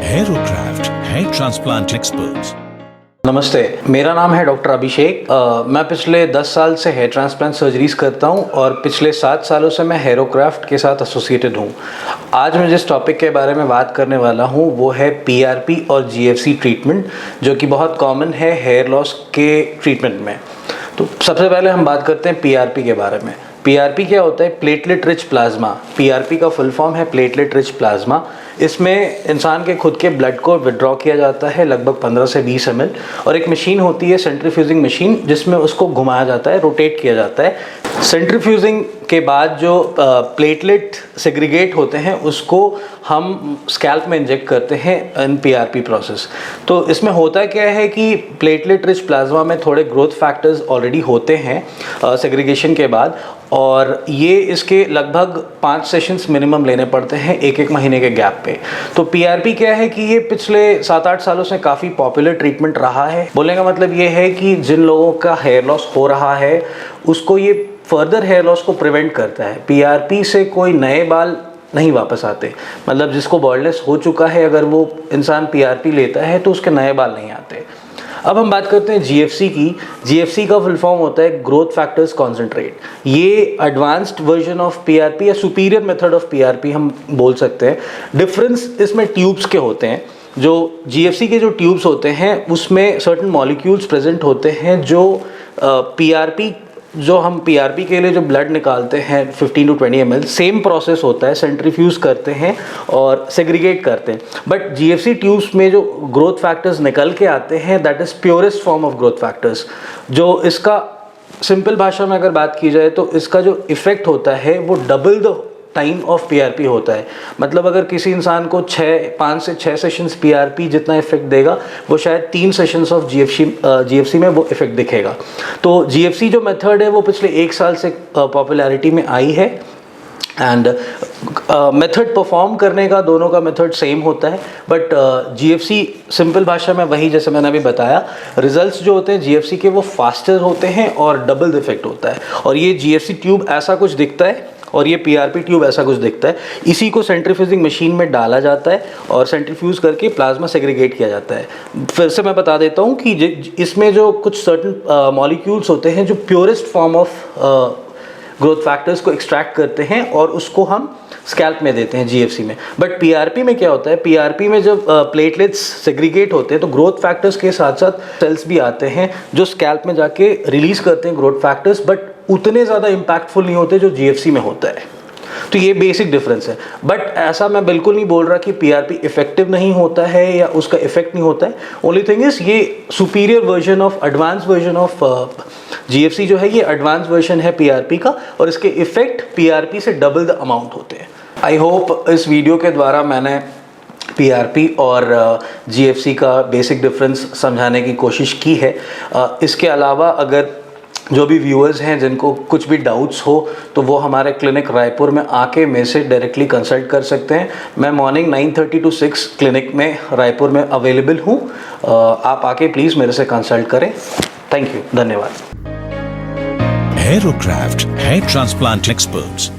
हेयरोक्राफ्ट hair transplant experts. नमस्ते, मेरा नाम है डॉक्टर अभिषेक। मैं पिछले 10 साल से हेयर ट्रांसप्लांट सर्जरीज करता हूं और पिछले 7 सालों से मैं हेयरोक्राफ्ट के साथ एसोसिएटेड हूं। आज मैं जिस टॉपिक के बारे में बात करने वाला हूं वो है पीआरपी और जीएफसी ट्रीटमेंट, जो कि बहुत कॉमन है हेयर लॉस के ट्रीटमेंट में। तो सबसे पहले हम बात करते हैं पीआरपी के बारे में। पीआरपी क्या होता है? Platelet rich plasma. पीआरपी का फुल फॉर्म है प्लेटलेट रिच प्लाज्मा। इसमें इंसान के खुद के ब्लड को विड्रॉ किया जाता है लगभग 15 से 20 ml, और एक मशीन होती है सेंट्रीफ्यूजिंग मशीन, जिसमें उसको घुमाया जाता है, रोटेट किया जाता है। सेंट्रीफ्यूजिंग के बाद जो प्लेटलेट सेग्रीगेट होते हैं उसको हम स्कैल्प में इंजेक्ट करते हैं इन पीआरपी प्रोसेस। तो इसमें होता क्या है कि प्लेटलेट रिच प्लाज्मा में थोड़े ग्रोथ फैक्टर्स ऑलरेडी होते हैं सेग्रीगेशन के बाद, और ये इसके लगभग 5 सेशंस मिनिमम लेने पड़ते हैं एक महीने के गैप पे। तो पीआरपी क्या है कि ये पिछले 7-8 सालों से काफ़ी पॉपुलर ट्रीटमेंट रहा है। बोलने का मतलब ये है कि जिन लोगों का हेयर लॉस हो रहा है उसको ये फर्दर हेयर लॉस को प्रिवेंट करता है। पीआरपी से कोई नए बाल नहीं वापस आते, मतलब जिसको बॉल्डनेस हो चुका है अगर वो इंसान पीआरपी लेता है तो उसके नए बाल नहीं आते। अब हम बात करते हैं जीएफसी की। जीएफसी का फुल फॉर्म होता है ग्रोथ फैक्टर्स कॉन्सेंट्रेट। ये एडवांस्ड वर्जन ऑफ पीआरपी या सुपीरियर मेथड ऑफ पीआरपी हम बोल सकते हैं। डिफरेंस इसमें ट्यूब्स के होते हैं। जो जीएफसी के जो ट्यूब्स होते हैं उसमें सर्टेन मॉलिक्यूल्स प्रेजेंट होते हैं जो पीआरपी जो हम पीआरपी के लिए जो ब्लड निकालते हैं 15 to 20 ml, सेम प्रोसेस होता है, सेंट्रीफ्यूज करते हैं और सेग्रीगेट करते हैं। बट जीएफसी ट्यूब्स में जो ग्रोथ फैक्टर्स निकल के आते हैं that is purest form of growth factors. जो इसका सिंपल भाषा में अगर बात की जाए तो इसका जो इफ़ेक्ट होता है वो double the time of PRP होता है। मतलब अगर किसी इंसान को 5 से 6 सेशंस पीआरपी जितना इफेक्ट देगा वो शायद 3 सेशंस ऑफ जीएफसी में वो इफेक्ट दिखेगा। तो जीएफसी जो मेथड है वो पिछले 1 साल से पॉपुलैरिटी में आई है, एंड मेथड परफॉर्म करने का दोनों का मेथड सेम होता है। बट जीएफसी सिंपल भाषा में वही जैसे मैंने अभी बताया, रिजल्ट्स जो होते हैं जीएफसी के वो फास्टर होते हैं और डबल द इफेक्ट होता है। और ये जीएफसी ट्यूब ऐसा कुछ दिखता है और ये पीआरपी ट्यूब ऐसा कुछ दिखता है। इसी को सेंट्रीफ्यूजिंग मशीन में डाला जाता है और सेंट्रीफ्यूज करके प्लाज्मा सेग्रीगेट किया जाता है। फिर से मैं बता देता हूँ कि इसमें जो कुछ सर्टेन मॉलिक्यूल्स होते हैं जो purest form of growth factors को एक्सट्रैक्ट करते हैं और उसको हम स्कैल्प में देते हैं जीएफसी में। बट पीआरपी में क्या होता है? पीआरपी में जब प्लेटलेट्स सेग्रीगेट होते हैं तो ग्रोथ फैक्टर्स के साथ साथ सेल्स भी आते हैं जो स्कैल्प में जाके रिलीज करते हैं ग्रोथ फैक्टर्स, बट उतने ज़्यादा इम्पैक्टफुल नहीं होते जो जीएफसी में होता है। तो ये बेसिक डिफरेंस है। बट ऐसा मैं बिल्कुल नहीं बोल रहा कि पीआरपी इफेक्टिव नहीं होता है या उसका इफेक्ट नहीं होता है। ओनली थिंग इज ये superior version of advance version of GFC जो है ये एडवांस वर्जन है पीआरपी का, और इसके इफेक्ट पीआरपी से डबल द अमाउंट होते हैं। आई होप इस वीडियो के द्वारा मैंने पीआरपी और जीएफसी का बेसिक डिफरेंस समझाने की कोशिश की है। इसके अलावा अगर जो भी व्यूअर्स हैं जिनको कुछ भी डाउट्स हो तो वो हमारे क्लिनिक रायपुर में आके मेरे से डायरेक्टली कंसल्ट कर सकते हैं। मैं मॉर्निंग 9:30 to 6 क्लिनिक में रायपुर में अवेलेबल हूँ। आप आके प्लीज़ मेरे से कंसल्ट करें। थैंक यू, धन्यवाद। हेयरोक्राफ्ट हेयर ट्रांसप्लांट एक्सपर्ट्स।